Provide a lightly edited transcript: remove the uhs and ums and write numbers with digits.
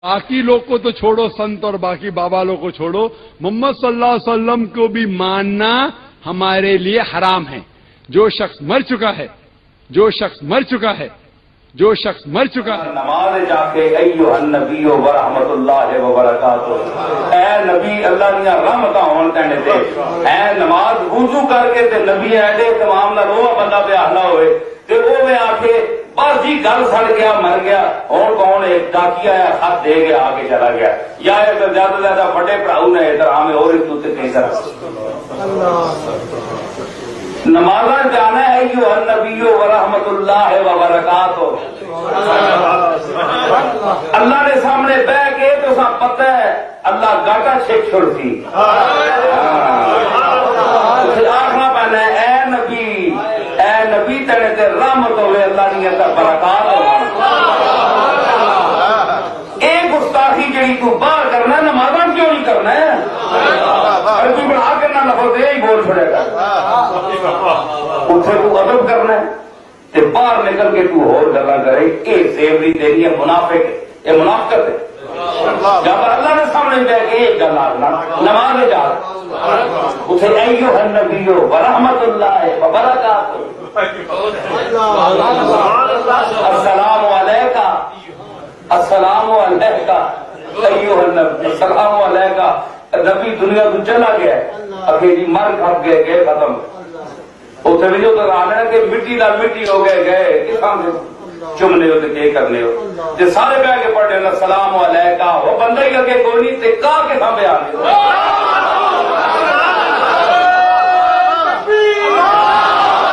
باقی لوگ کو تو چھوڑو، سنت اور باقی بابا لوگ کو چھوڑو، محمد صلی اللہ علیہ وسلم کو بھی ماننا ہمارے لیے حرام ہے۔ جو شخص مر چکا ہے، جو شخص مر چکا ہے، جو شخص مر چکا ہے، نماز جا کے ایھا النبی و رحمت اللہ وبرکاتہ، اے نبی اللہ دیا رحمتاں ہون کہنے تے، اے نماز وضو کر کے تے نبی ایڈے تمام نہ روح بندہ پہ حملہ ہوئے تے وہ میں آ کے بس جی گل سڑ گیا مر گیا، اور کون ایک ڈاکی آیا خط دے گیا آگے چلا گیا، یا زیادہ سے زیادہ بڑے بھراؤ نے احترام اور ایک دوسرے کہیں طرح نمازاں جانا ہے ایھا النبی و رحمت اللہ وبرکاتہ۔ اللہ نے سامنے بہ کے تو سب پتہ ہے اللہ گاٹا چھیک چھوڑتی، آخنا پہنا ہے اے نبی تیرے تے رحمت ہوئے، اللہ نے تے برکات ہو۔ ایک گستاخی جڑی تو باہر کرنا ہے، نمازاں کیوں نہیں کرنا ہے؟ عربی بنا کے نہ لفظ ہی بول چھوڑے گا، اتنے تو ادب کرنا ہے تے باہر نکل کے تو اور گلا کرے، یہ سیوری تیری ہے، منافق ہے، یہ منافقت ہے۔ جب اللہ نے سامنے بیٹھ کے ایک گل آنا نماز جا اسے ایھا النبی و رحمت اللہ وبرکاتہ، السلام علیکہ، السلام علیکہ ایھا النبی، السلام علیکہ۔ نبی دنیا تو چلا گیا اگے جی مر کھپ گئے گئے ختم، اتنے بھی جو تو آنا کہ مٹی نال مٹی ہو گئے گئے کسان سے چمنے ہو تو کیا کرنے ہو، جی سارے بہ کے پڑھ رہے السلام علیکہ، وہ بندہ ہی اگے کوئی نہیں تے کا کے سامنے آنے